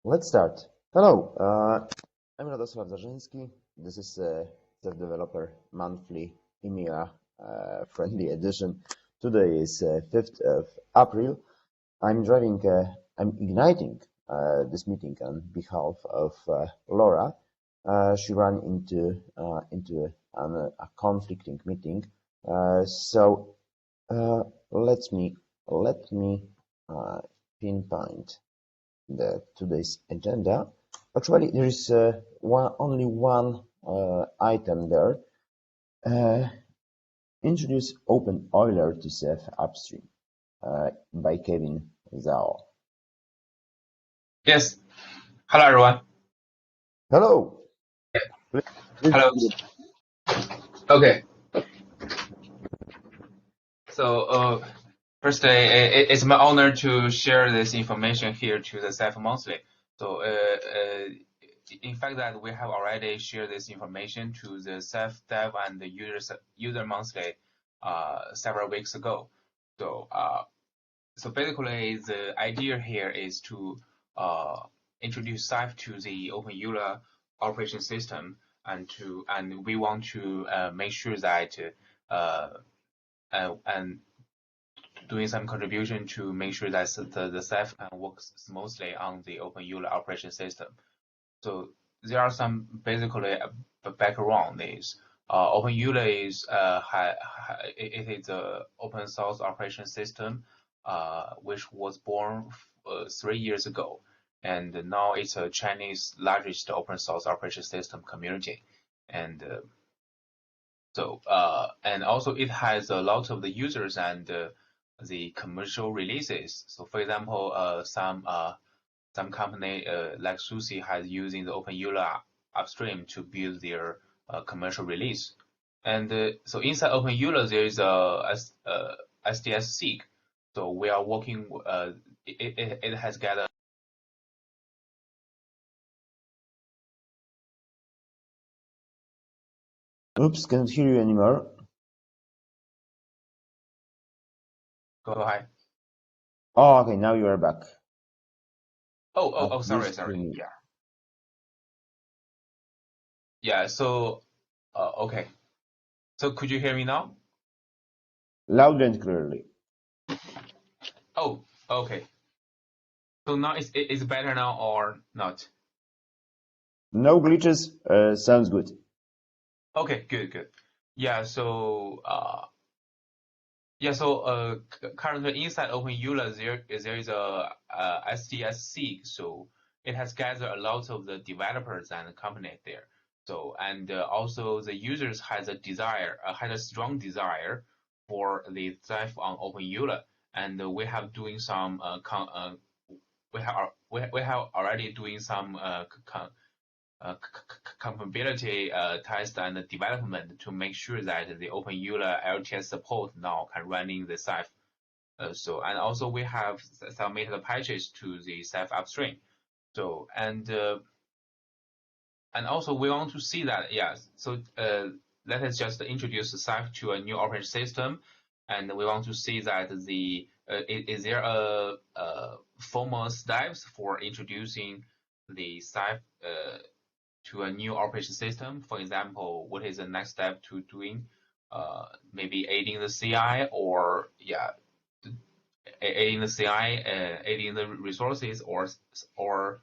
Let's start. Hello, I'm Radosław Zarzyński. This is Ceph Developer Monthly EMEA friendly edition. Today is 5th of April. I'm igniting this meeting on behalf of Laura. She ran into a conflicting meeting. Let me pinpoint today's agenda. Actually, there is only one item there. Introduce Open Euler to Ceph Upstream by Kevin Zhao. Yes. Hello, everyone. Hello. Hello. Okay. So, first, it's my honor to share this information here to the Ceph Monthly. So, in fact, that we have already shared this information to the Ceph Dev and the user Monthly several weeks ago. So basically, the idea here is to introduce Ceph to the Open Euler operation system, and we want to make sure that and doing some contribution to make sure that the Ceph can work smoothly on the Open Euler operation system. So there are some basically background is Open Euler is it is an open source operation system which was born 3 years ago, and now it's a Chinese largest open source operation system community, and and also it has a lot of the users and the commercial releases. So for example, some company like Susi has using the Open Euler upstream to build their commercial release. And so inside Open Euler there is a SDS SIG. So we are working. It has gathered. Oops, can't hear you anymore. Go ahead. Oh, okay, now you are back. Sorry. Yeah. Yeah. So, okay. So could you hear me now? Loud and clearly. Oh, okay. So now it's better now or not? No glitches. Sounds good. Okay, good. Yeah. So currently inside Open Euler there is a SDS SIG. So it has gathered a lot of the developers and companies there. So and also the users has a strong desire for the Ceph on Open Euler, and we have doing some we have already doing some compatibility test and development to make sure that the Open Euler LTS support now can run in the Ceph. And also we have submitted patches to the Ceph upstream. So and also we want to see that, yes. So let us just introduce Ceph to a new operating system, and we want to see that is there a formal steps for introducing the Ceph to a new operation system. For example, what is the next step to doing? Maybe aiding the CI or aiding the CI, aiding the resources or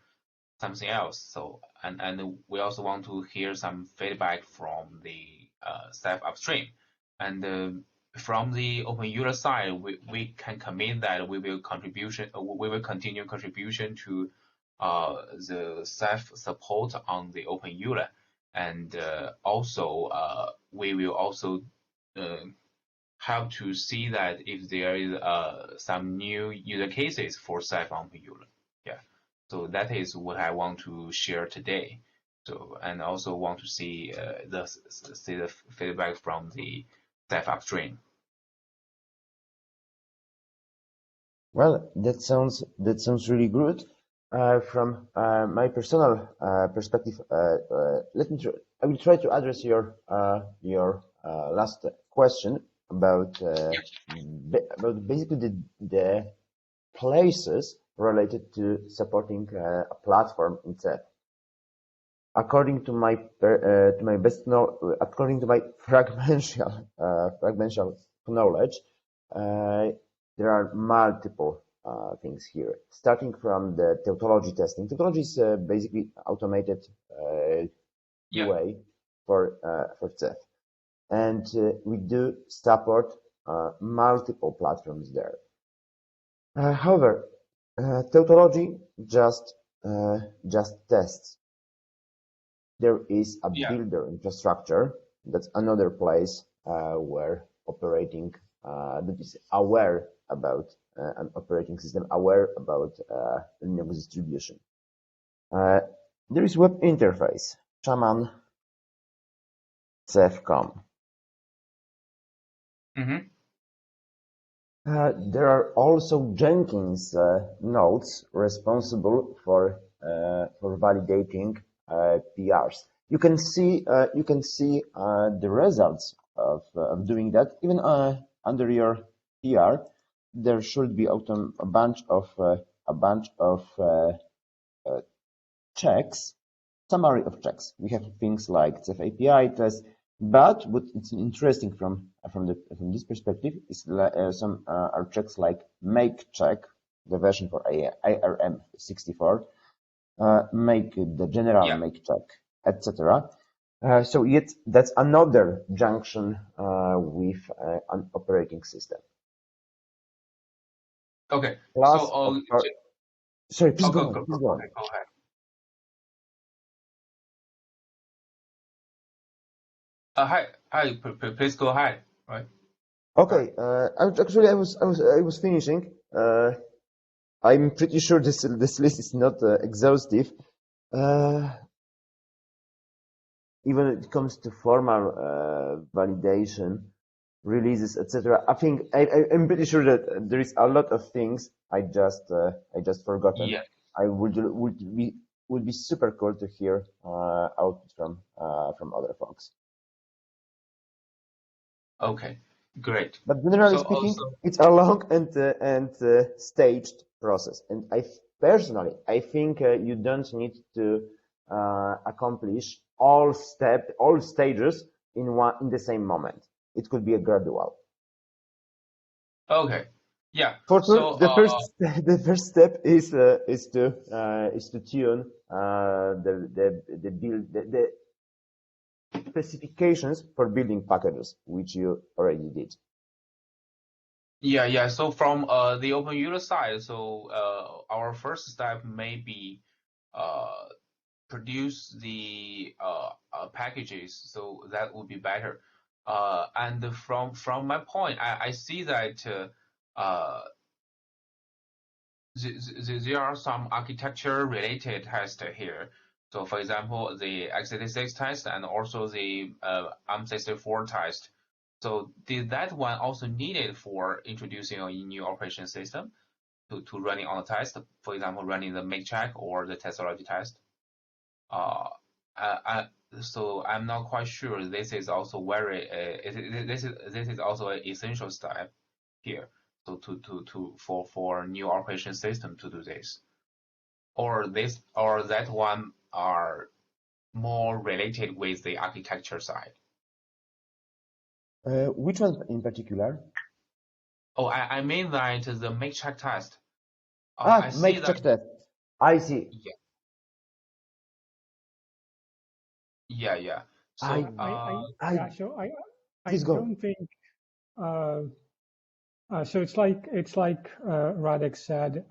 something else. So and we also want to hear some feedback from the Ceph upstream, and from the Open Euler side, we can commit that we will continue contribution to the Ceph support on the Open Euler, and also we will also have to see that if there is some new user cases for Ceph on Open Euler. Yeah, so that is what I want to share today. So and also want to see the feedback from the Ceph upstream. Well, that sounds really good. From my personal perspective, I will try to address your last question about basically the places related to supporting a platform in Ceph. According to my according to my fragmental knowledge, uh, there are multiple things here. Starting from the tautology testing. Tautology is basically automated Yeah. way for Ceph, and we do support multiple platforms there. However, tautology just tests. There is a Yeah. builder infrastructure. That's another place where operating that is aware about an operating system, aware about Linux distribution. Uh, there is web interface, Shaman, Ceph.com. Mm-hmm. There are also Jenkins nodes responsible for validating PRs. You can see the results of doing that even under your PR. There should be a bunch of checks, summary of checks. We have things like Ceph API test, but what it's interesting from this perspective is some are checks like make check, the version for ARM 64, make the general Yeah. make check, etc. So yet that's another junction with an operating system. Okay. So, Plus, of course, sorry, please go on. Please go on. okay, go ahead. Hi, please go ahead. Right. Sorry. Okay, I was finishing. I'm pretty sure this list is not exhaustive. Uh, even when it comes to formal validation, releases, etc. I'm pretty sure that there is a lot of things I just forgotten. Yeah. I would be super cool to hear output from other folks. Okay. Great. But generally So speaking, also, it's a long and staged process. And personally, I think you don't need to accomplish all stages in the same moment. It could be a gradual. okay. Yeah. For sure, So, the first step is to tune the build the specifications for building packages, which you already did. yeah. So from the open user side, so our first step may be uh produce the packages, so that would be better. And from my point, I see that there are some architecture related tests here. So for example, the x86 test and also the ARM64 test. So did that one also needed for introducing a new operation system to running on the test? For example, running the make check or the testology test. Uh, I, so I'm not quite sure. This is also this is also an essential step here. So for new operation system to do this, or this or that one are more related with the architecture side. Which one in particular? Oh, I mean that the make check test. I see Make that. check test. I see. Yeah, yeah. I, So Yeah, I, so I please go. don't think uh, so. It's like Radek said.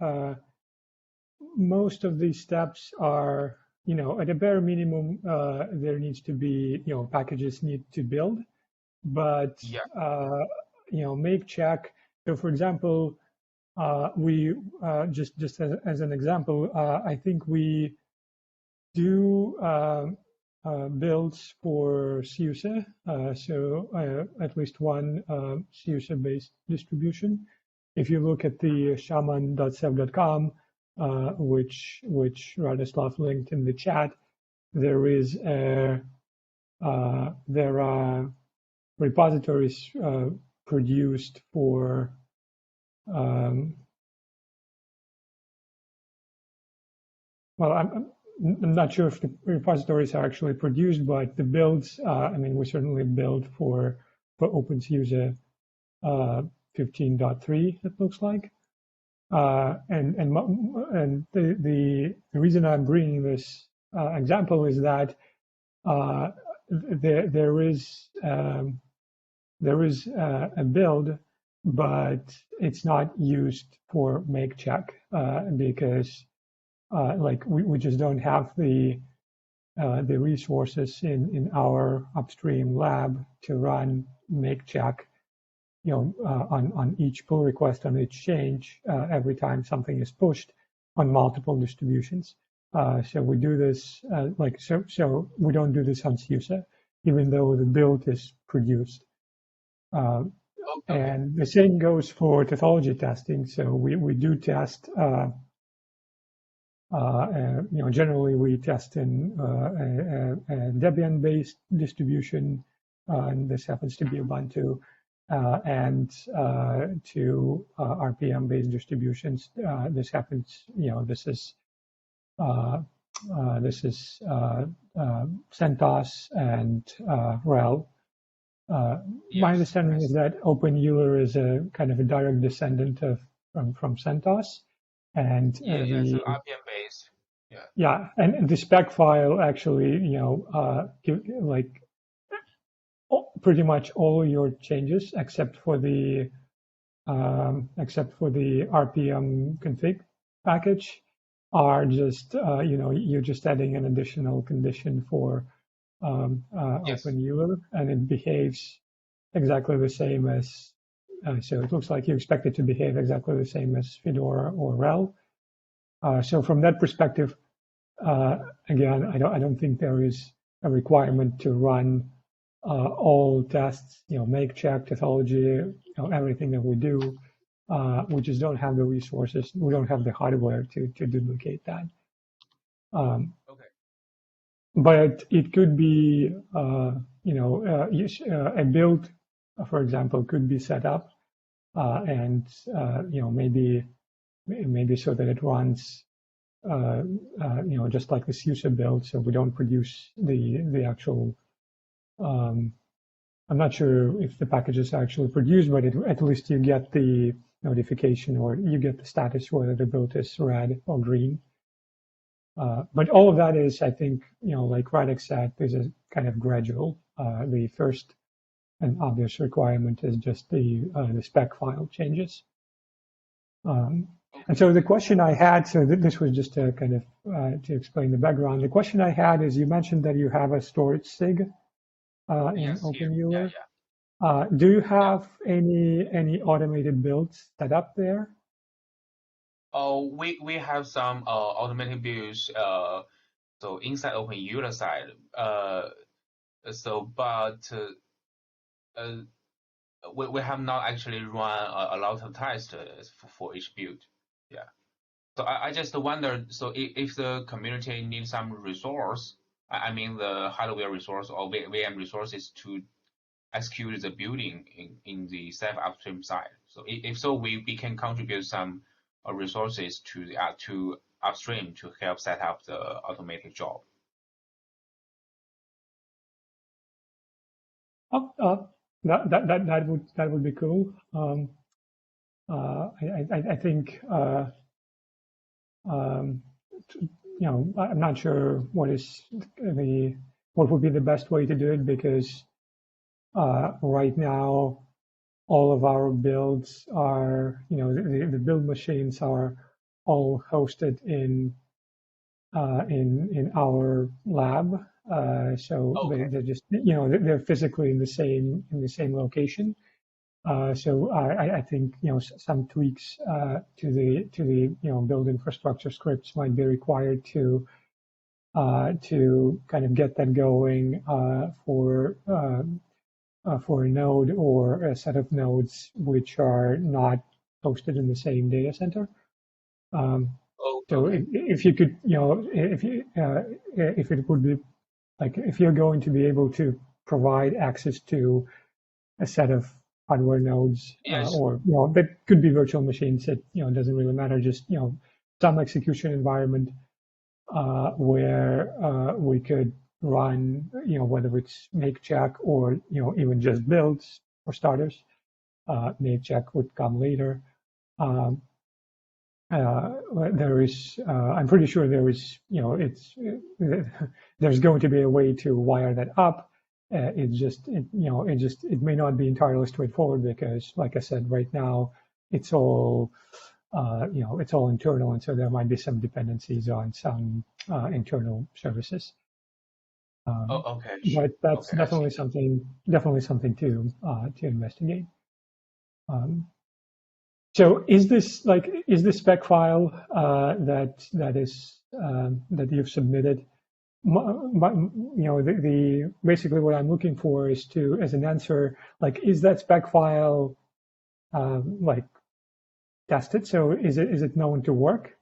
Most of these steps are, at a bare minimum, there needs to be, packages need to build, but yeah, make check. So, for example, we just as an example, I think we do builds for SUSE, so at least one SUSE-based distribution. If you look at the shaman.ceph.com, which Radoslav linked in the chat, there are repositories produced for well, I'm not sure if the repositories are actually produced, but the builds, I mean, we certainly build for OpenSUSE 15.3, it looks like. And the reason I'm bringing this example is that there is a build, but it's not used for make check because like we just don't have the resources in our upstream lab to run make check, you know, on each pull request on each change every time something is pushed on multiple distributions. So we do this so we don't do this on SUSE, even though the build is produced. Okay. And the same goes for tautology testing. So we do test. You know, generally we test in a Debian-based distribution, and this happens to be Ubuntu, and to RPM-based distributions. This happens, you know, this is CentOS and RHEL. My understanding is that OpenEuler is a kind of a direct descendant from CentOS. And so RPM based. Yeah, and the spec file actually, you know, like pretty much all your changes except for the RPM config package are just, you know, you're just adding an additional condition for OpenEuler, and it behaves exactly the same as. So it looks like you expect it to behave exactly the same as Fedora or RHEL. So from that perspective, again, I don't think there is a requirement to run all tests, you know, make, check, tautology, you know, everything that we do. We just don't have the resources. We don't have the hardware to duplicate that. Okay. But it could be, you know, a build, for example, could be set up, and you know, maybe so that it runs. You know, just like the SUSE build, so we don't produce the actual. I'm not sure if the packages are actually produced, but at least you get the notification, or you get the status whether the build is red or green. But all of that is, I think, you know, like Radek said, there's a kind of gradual. The first and obvious requirement is just the spec file changes. And so the question I had, so this was just to kind of to explain the background. The question I had is, you mentioned that you have a storage SIG in OpenEuler. Do you have any automated builds set up there? Oh, we have some automated builds. So inside OpenEuler side. We have not actually run a lot of tests for each build. Yeah. So I just wonder, so if the community needs some resource, I mean the hardware resource or VM resources to execute the building in the Ceph upstream side. So if so, we can contribute some resources to the to upstream to help set up the automated job. That would be cool. I think you know, I'm not sure what would be the best way to do it, because right now all of our builds are, you know, the build machines are all hosted in our lab. So they're just, you know, they're physically in the same location. So I think, you know, some tweaks to the you know, build infrastructure scripts might be required to kind of get that going for a node or a set of nodes which are not hosted in the same data center. So if you could, you know, if it would be like, if you're going to be able to provide access to a set of hardware nodes, or, you know, that could be virtual machines, that, you know, doesn't really matter, just, you know, some execution environment where we could run, whether it's make check or even just builds for starters. Make check would come later. Um, there is, I'm pretty sure there is, there's going to be a way to wire that up. It may not be entirely straightforward because, like I said, right now it's all, it's all internal, and so there might be some dependencies on some internal services. Oh, okay. But that's Okay, I see. definitely something to investigate. Um, So is this spec file that you've submitted? Basically what I'm looking for is as an answer, like, is that spec file like tested? So is it known to work?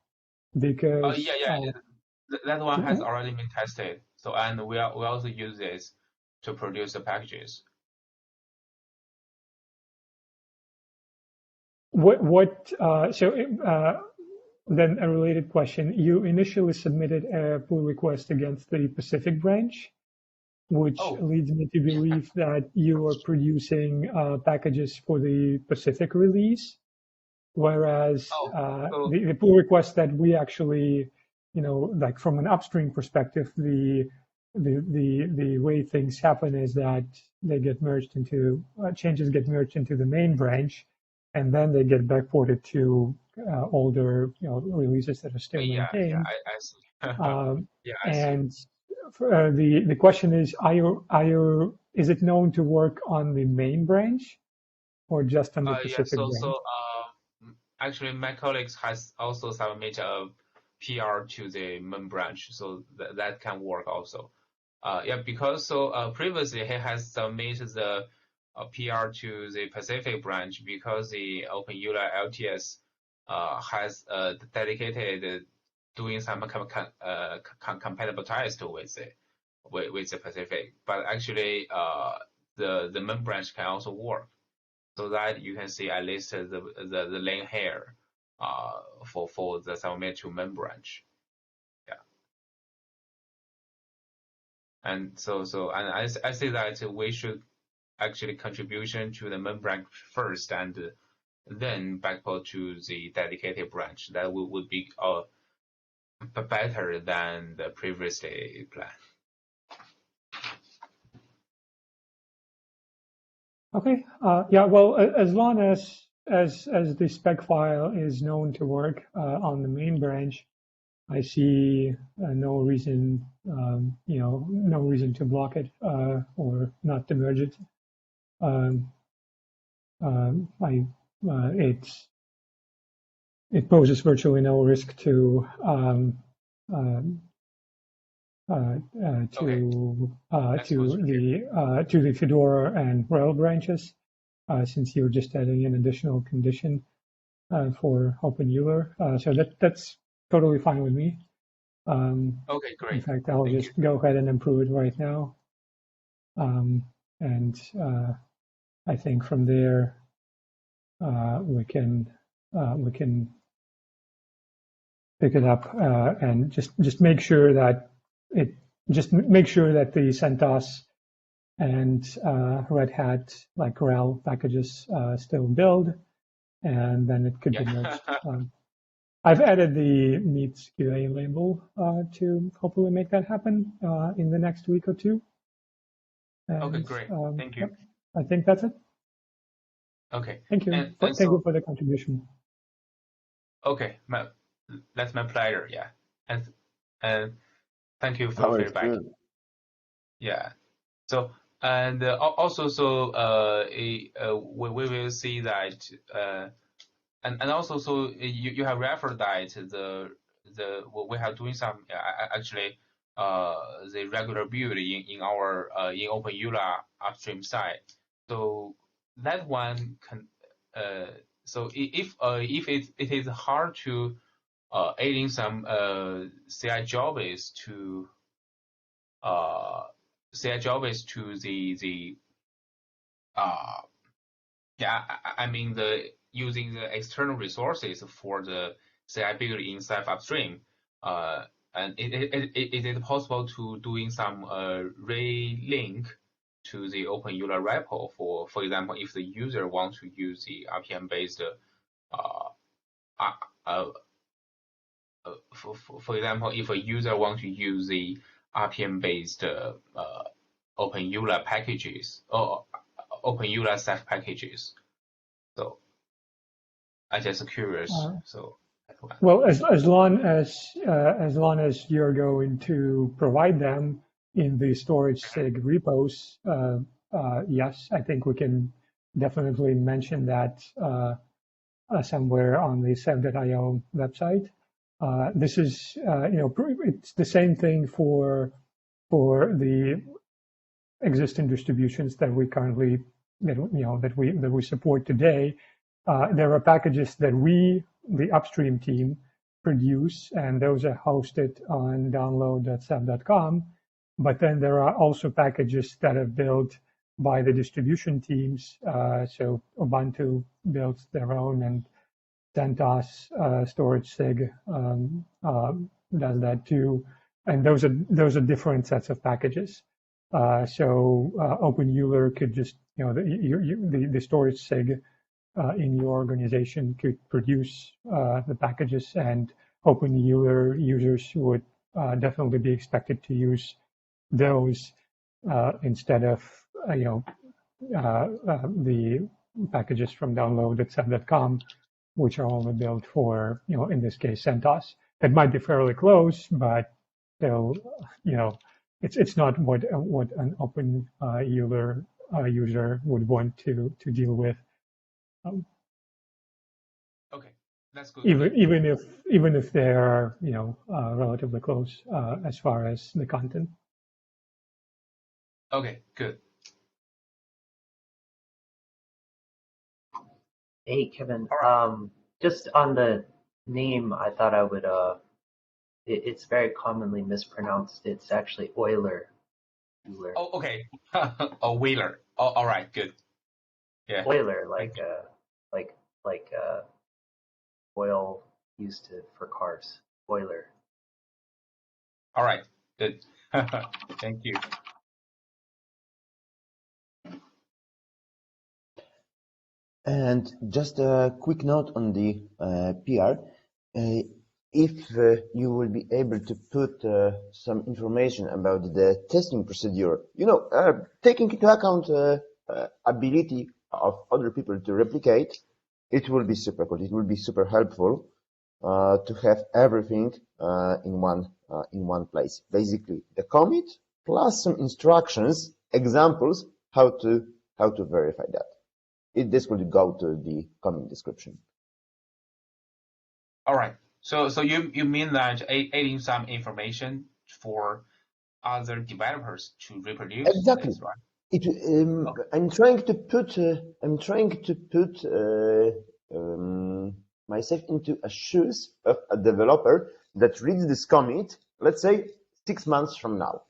Yeah, Because yeah. That one has already been tested. So, and we also use this to produce the packages. then a related question: you initially submitted a pull request against the Pacific branch, which Oh, leads me to yeah. believe that you are producing packages for the Pacific release, whereas Oh, so the pull request that we actually, like from an upstream perspective, the way things happen is that they get merged into changes get merged into the main branch, and then they get backported to older releases that are still yeah, maintained. I see. Yeah, I see. And the question is, is it known to work on the main branch or just on the Yeah. Pacific So branch? actually, my colleagues has also submitted a PR to the main branch, so that can work also. Yeah, because previously he has submitted the PR to the Pacific branch because the OpenEULA LTS has dedicated doing some compatible test with the Pacific. But actually, the main branch can also work, so that you can see at least the lane here for the submit to main branch. Yeah. And and I see that we should actually contribution to the main branch first, and then backport to the dedicated branch. That would be better than the previously plan. Okay. Yeah. Well, as long as the spec file is known to work on the main branch, I see no reason, no reason to block it or not to merge it. Um, I it poses virtually no risk to um, Okay, let's go through here. to the Fedora and RHEL branches, since you're just adding an additional condition for OpenEuler. So that's totally fine with me. Okay, In great. fact, I'll Thank you. just go ahead and improve it right now. And I think from there we can pick it up and just make sure that it make sure that the CentOS and Red Hat like RHEL packages still build, and then it could be Yeah. merged. I've added the needs QA label to hopefully make that happen in the next week or two. Okay, And great. Thank you. yep, I think that's it. Okay, Thank you. and Thank you for the contribution. okay, that's my pleasure. Yeah, and thank you for Oh, it's feedback. good. Yeah. So and also we will see that and also you have referred that we have doing some actually the regular build in our in OpenEULA upstream side. So that one can if it is hard to adding some CI jobs to CI jobs to the yeah, I mean the using the external resources for the CI build in Ceph upstream. And is it possible to doing some relink to the open EULA repo for example, if the user wants to use the RPM based for example, if a user wants to use the RPM based open EULA packages or open EULA Ceph packages. So I just curious. Well, as long as you're going to provide them in the storage SIG repos, yes, I think we can definitely mention that somewhere on the Ceph.io website. This is, it's the same thing for the existing distributions that we currently that we support today. There are packages that we, the upstream team, produce, and those are hosted on download.ceph.com. But then there are also packages that are built by the distribution teams. So Ubuntu builds their own, and CentOS storage SIG does that too. And those are different sets of packages. So OpenEuler could just, the storage SIG in your organization could produce the packages, and OpenEuler users would definitely be expected to use those instead of the packages from download.ceph.com, which are only built for, in this case, CentOS. It might be fairly close, but still, it's not what an OpenEuler user would want to deal with. Okay, that's good. Even if they're relatively close as far as the content. Okay, good. Hey Kevin, just on the name, I thought I would it's very commonly mispronounced. It's actually Euler. Oh, okay. Oh, Wheeler. Oh, all right, good. Yeah. Euler, like oil used for cars. Euler. All right, good. Thank you. And just a quick note on the PR. If you will be able to put some information about the testing procedure, taking into account ability of other people to replicate, it will be super cool. It will be super helpful to have everything in one place. Basically, the commit plus some instructions, examples how to verify that. This will go to the commit description. All right. So you mean that adding some information for other developers to reproduce? Exactly. This, right? Okay. I'm trying to put myself into a shoes of a developer that reads this commit, let's say 6 months from now.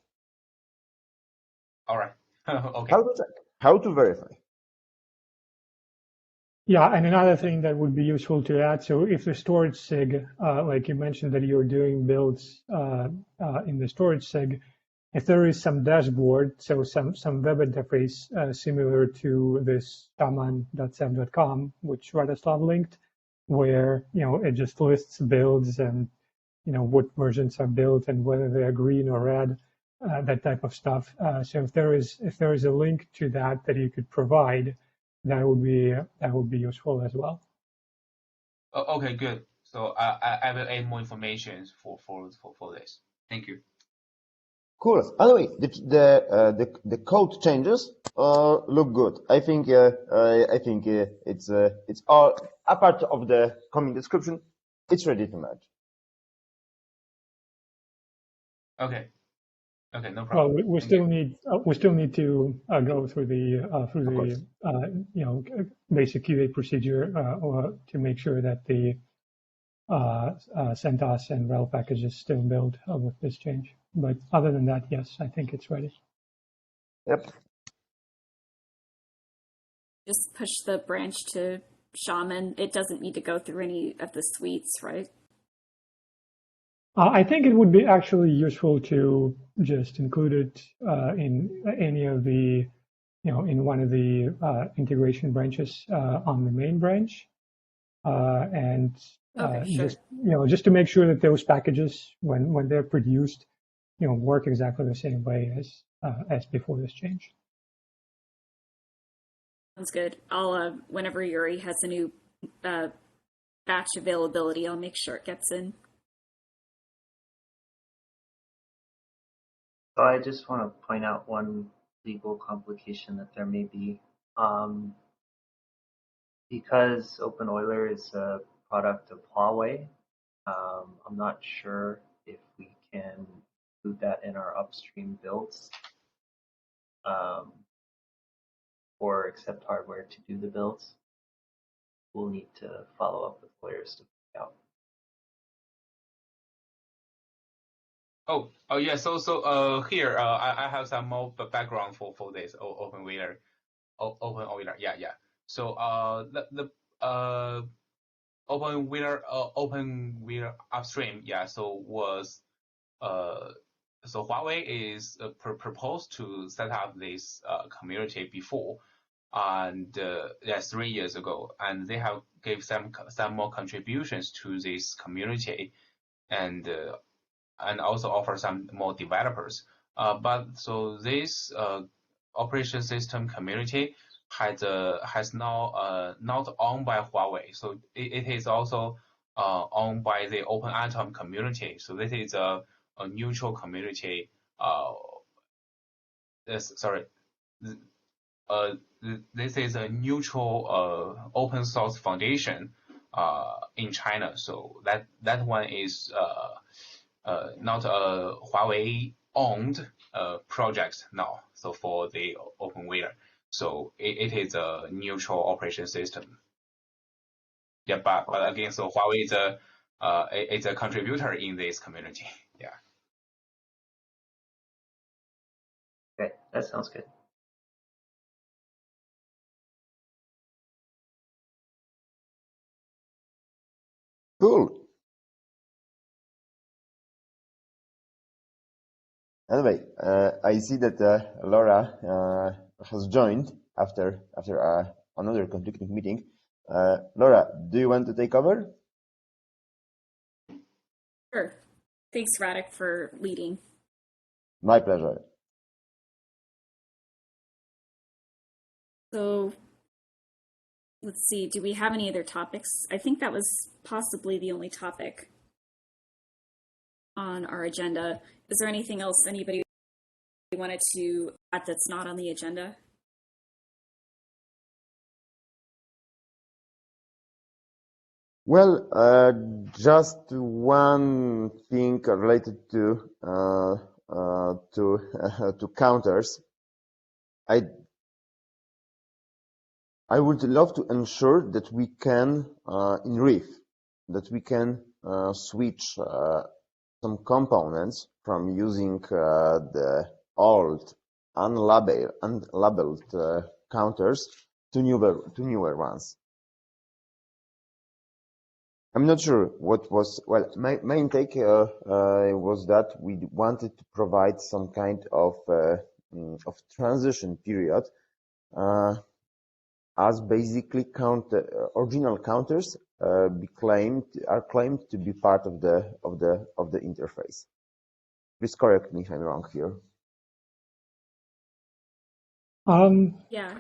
All right. Okay. How to check? How to verify? Yeah, and another thing that would be useful to add, so if the storage SIG, like you mentioned that you're doing builds in the storage SIG, if there is some dashboard, so some web interface similar to this shaman.ceph.com, which Radoslav linked, where it just lists builds and what versions are built and whether they are green or red, that type of stuff. So if there is a link to that you could provide, that would be useful as well. Okay, good. So I will add more information for this. Thank you. Cool. Anyway, the code changes look good. I think it's all a part of the commit description. It's ready to merge. Okay. Okay, no problem. Well, we still need to go through the basic QA procedure to make sure that the CentOS and RHEL packages still build with this change. But other than that, yes, I think it's ready. Yep. Just push the branch to Shaman. It doesn't need to go through any of the suites, right? I think it would be actually useful to just include it in any of the, in one of the integration branches on the main branch, and Okay, sure. just to make sure that those packages, when they're produced, work exactly the same way as before this change. Sounds good. I'll whenever Yuri has a new batch availability, I'll make sure it gets in. So I just want to point out one legal complication that there may be. Because Open Euler is a product of Huawei, I'm not sure if we can include that in our upstream builds or accept hardware to do the builds. We'll need to follow up with lawyers to find out. Oh yeah. So here I have some more background for this Open Euler. Open Euler. Yeah. So the Open Euler upstream. Yeah. So was so Huawei is proposed to set up this community before, and 3 years ago, and they have gave some more contributions to this community, and also offer some more developers. But so this operation system community has now not owned by Huawei, so it is also owned by the Open Atom community. So this is a neutral community. Sorry. This is a neutral open source foundation in China. So that one is not a Huawei owned project now. So for the OpenWare, so it is a neutral operation system. Yeah, but again, so Huawei is a contributor in this community. Yeah. Okay, that sounds good. Cool. Anyway, I see that Laura has joined after another conflicting meeting. Laura, do you want to take over? Sure. Thanks, Radek, for leading. My pleasure. So let's see, do we have any other topics? I think that was possibly the only topic on our agenda. Is there anything else anybody wanted to add that's not on the agenda? Well, just one thing related to to counters. I would love to ensure that we can in Reef that we can switch some components from using the old unlabeled counters to newer ones. I'm not sure what was, well, my main take was that we wanted to provide some kind of transition period, as basically original counters are claimed to be part of the interface. Please correct me if I'm wrong here. Yeah,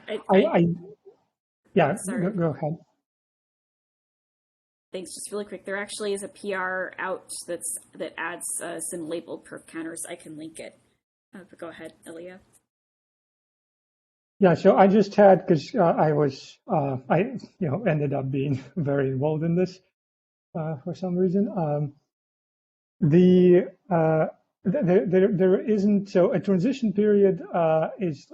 Yeah, sorry. go ahead. Thanks. Just really quick, there actually is a PR out that adds some labeled perf counters. I can link it. But go ahead, Ilya. Yeah, so I just had, because I ended up being very involved in this for some reason. There isn't, so a transition period is.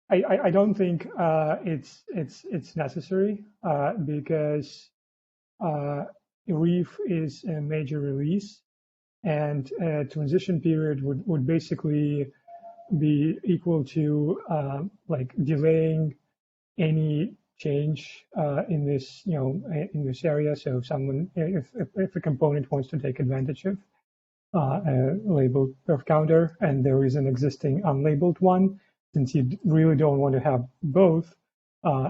I don't think it's necessary because Reef is a major release, and a transition period would basically be equal to like delaying any change in this, in this area. So if a component wants to take advantage of a labeled perf counter and there is an existing unlabeled one, since you really don't want to have both,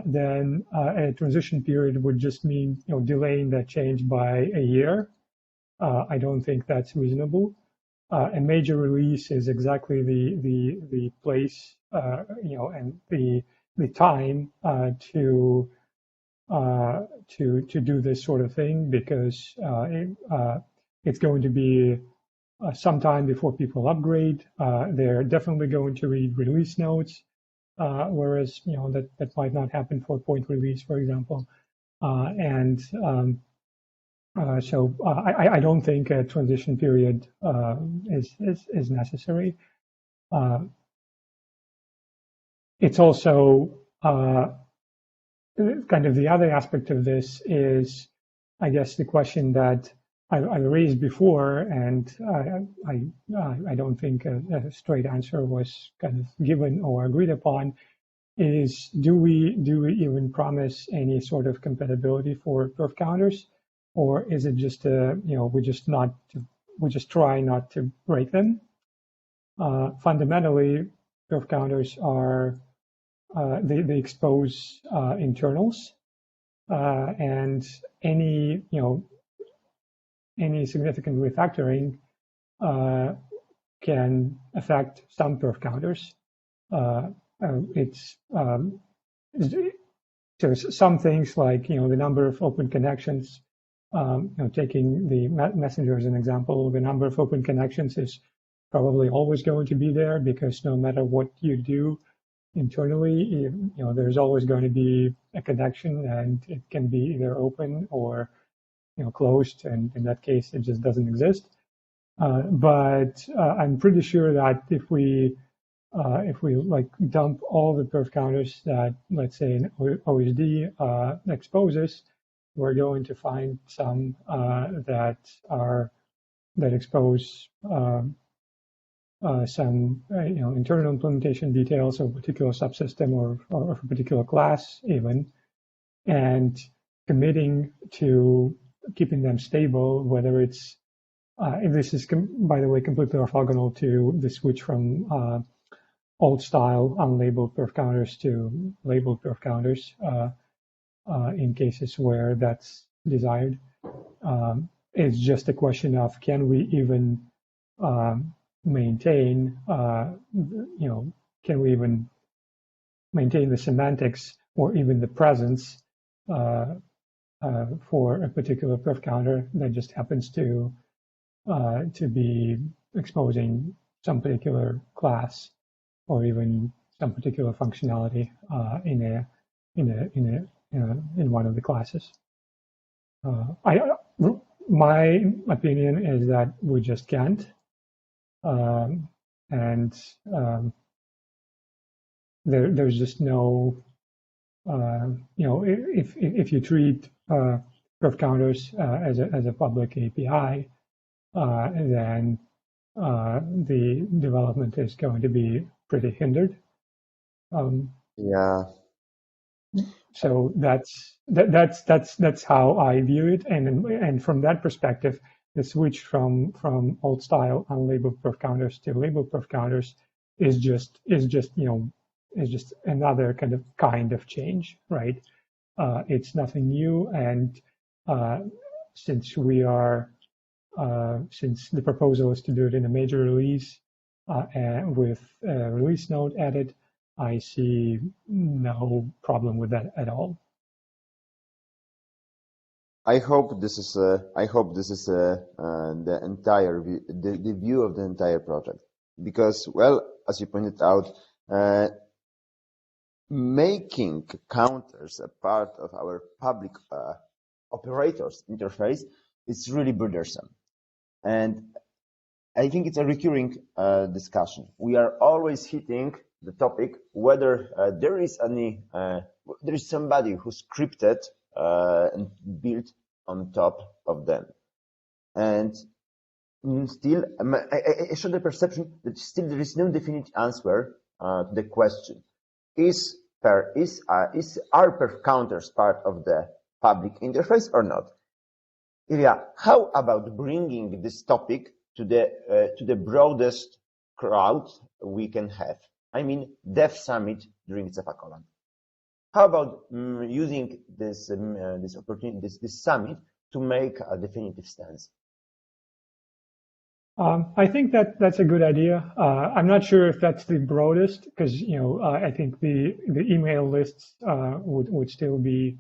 then a transition period would just mean delaying that change by a year. I don't think that's reasonable. A major release is exactly the place, and the time to do this sort of thing, because it's going to be some time before people upgrade. They're definitely going to read release notes, whereas that might not happen for point release, for example. So I don't think a transition period is necessary. It's also kind of the other aspect of this is, I guess, the question that I raised before, and I don't think a straight answer was kind of given or agreed upon, is do we even promise any sort of compatibility for perf counters, or is it just we just try not to break them? Fundamentally, perf counters are they expose internals, and any significant refactoring can affect some perf counters. So some things like the number of open connections. Taking the messenger as an example, the number of open connections is probably always going to be there, because no matter what you do internally, there's always going to be a connection, and it can be either open or closed, and in that case it just doesn't exist. But I'm pretty sure that if we like dump all the perf counters that, let's say, an OSD exposes, we're going to find some that expose some internal implementation details of a particular subsystem or of a particular class even, and committing to keeping them stable, whether it's if this is, by the way, completely orthogonal to the switch from old style unlabeled perf counters to labeled perf counters in cases where that's desired. It's just a question of, can we even maintain, can we even maintain the semantics or even the presence for a particular perf counter that just happens to be exposing some particular class or even some particular functionality in one of the classes. My opinion is that we just can't, and there's just no, if you treat perf counters as a public API, then the development is going to be pretty hindered. Yeah. So that's how I view it, and from that perspective, the switch from old style unlabeled perf counters to labeled perf counters is just another kind of change, right? It's nothing new, and since the proposal is to do it in a major release and with a release note added, I see no problem with that at all. I hope this is the entire view, the view of the entire project, because, well, as you pointed out, making counters a part of our public operators interface is really burdensome, and I think it's a recurring discussion. We are always hitting the topic whether there is somebody who scripted and built on top of them, and still I show the perception that still there is no definite answer to the question: is are perf counters part of the public interface or not? Ilya, how about bringing this topic to the broadest crowd we can have? I mean, Dev Summit during Ceph. How about using this opportunity, this summit, to make a definitive stance? I think that's a good idea. I'm not sure if that's the broadest, because I think the email lists would still be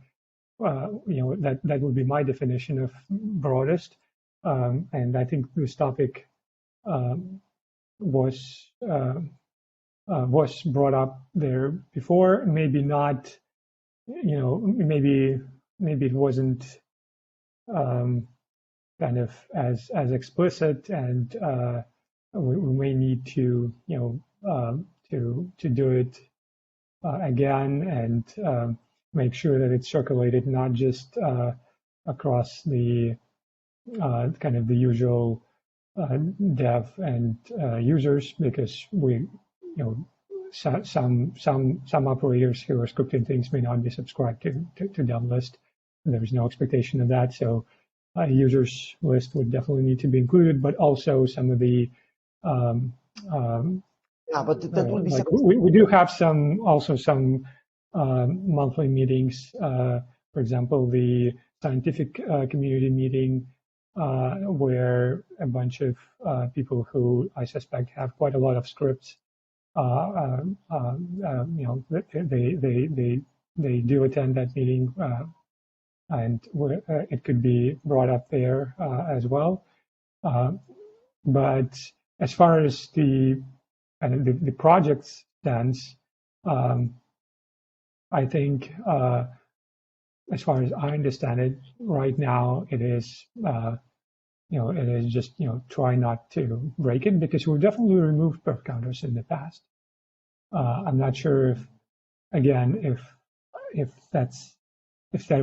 that would be my definition of broadest, and I think this topic was brought up there before. Maybe not, maybe it wasn't kind of as explicit, and we may need to to do it again, and make sure that it's circulated not just across the kind of the usual dev and users, because some operators who are scripting things may not be subscribed to dev list. There's no expectation of that, so a users list would definitely need to be included, but also some of the yeah, but that would be like we do have some monthly meetings. For example, the scientific community meeting, where a bunch of people who I suspect have quite a lot of scripts, they do attend that meeting, and it could be brought up there as well. But as far as the project stands, I think, as far as I understand it, right now it is, it is just, try not to break it, because we've definitely removed perf counters in the past. I'm not sure if, again, if that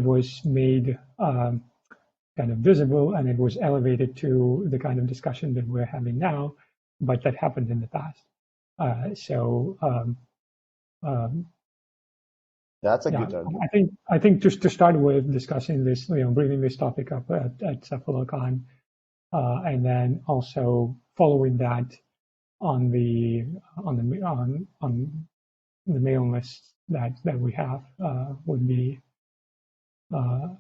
was made kind of visible and it was elevated to the kind of discussion that we're having now, but that happened in the past. That's a good idea. I think just to start with discussing this, bringing this topic up at Cephalocon, and then also following that on the mailing list that we have would be the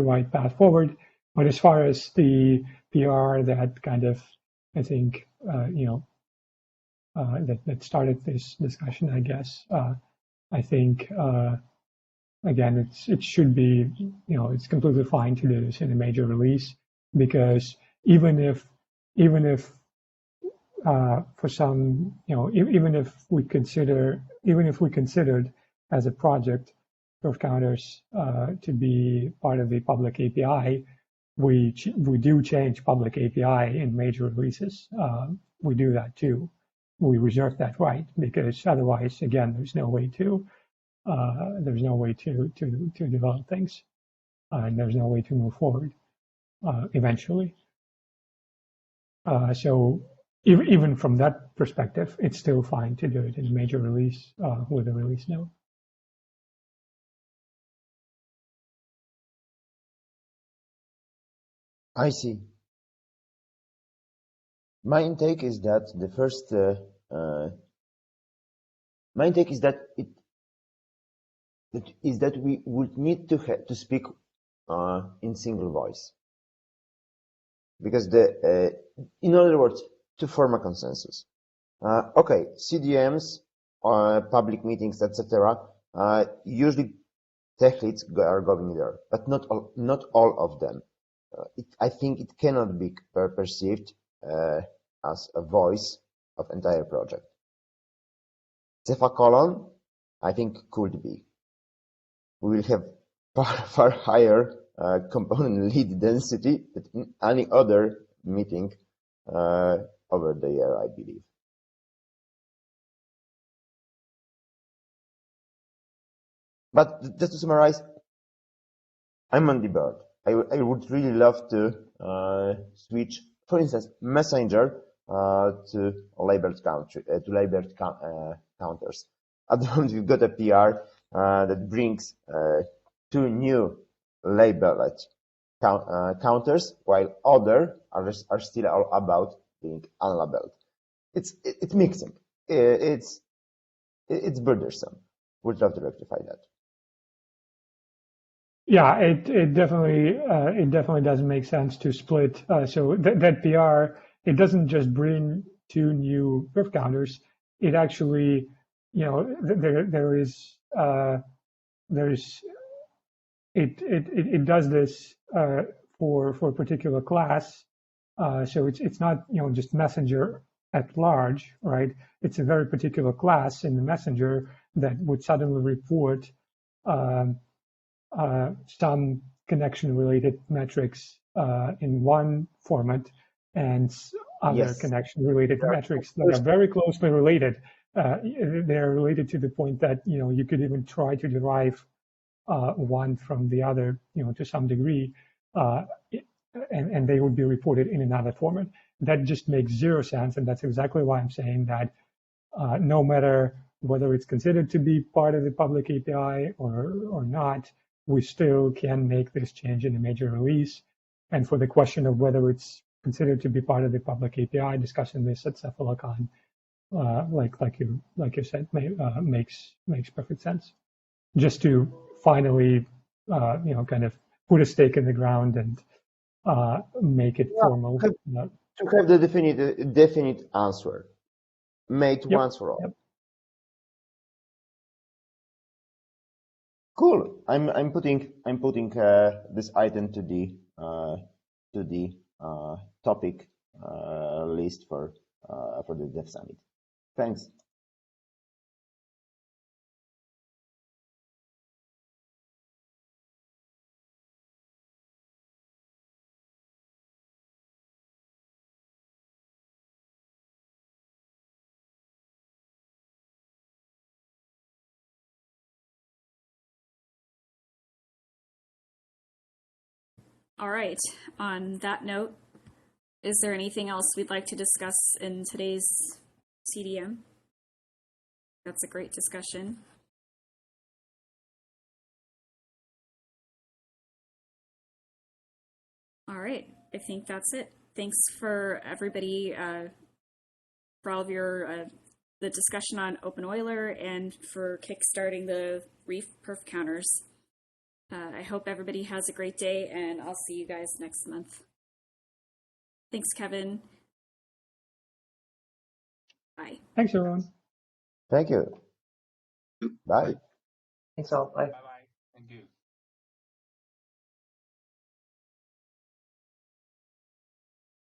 right path forward. But as far as the PR that kind of, I think, that started this discussion, I guess, I think, again, it should be, it's completely fine to do this in a major release, because even if for some, even if we considered as a project perf counters to be part of the public API, we do change public API in major releases. We do that too. We reserve that right, because otherwise, again, there's no way to develop things, and there's no way to move forward eventually. So even from that perspective, it's still fine to do it in a major release with a release note. I see. My intake is that the first. My intake is that we would need to speak in single voice, because in other words, to form a consensus. Okay, CDMs, public meetings, etc. Usually tech leads are going there, but not all of them. I think it cannot be perceived as a voice of entire project. Ceph, I think, could be. We will have far higher component lead density than in any other meeting over the year, I believe. But just to summarize, I'm on the board. I would really love to switch, for instance, Messenger to labeled counters. At the moment, we've got a PR that brings 2 new labeled counters, while other are still all about being unlabeled. It's mixing. It's burdensome. We'd love to rectify that. Yeah, it definitely doesn't make sense to split. So that PR, it doesn't just bring 2 new perf counters. It actually, it does this for a particular class. So it's not just messenger at large, right? It's a very particular class in the messenger that would suddenly report some connection-related metrics in one format and other connection-related metrics that are very closely related. They're related to the point that you could even try to derive one from the other, to some degree, and they would be reported in another format. That just makes zero sense, and that's exactly why I'm saying that no matter whether it's considered to be part of the public API or not, we still can make this change in the major release. And for the question of whether it's considered to be part of the public API, discussing this at Cephalacon, like you said, makes perfect sense. Just to finally, kind of put a stake in the ground and make it formal. To have the definite answer, made once for all. Yep. Cool. I'm putting this item to the topic list for the Dev Summit. Thanks. All right. On that note, is there anything else we'd like to discuss in today's CDM? That's a great discussion. All right. I think that's it. Thanks for everybody for all of your the discussion on OpenEuler and for kickstarting the Reef perf counters. I hope everybody has a great day, and I'll see you guys next month. Thanks, Kevin. Bye. Thanks, everyone. Thank you. Bye. Thanks all. Bye. Bye-bye.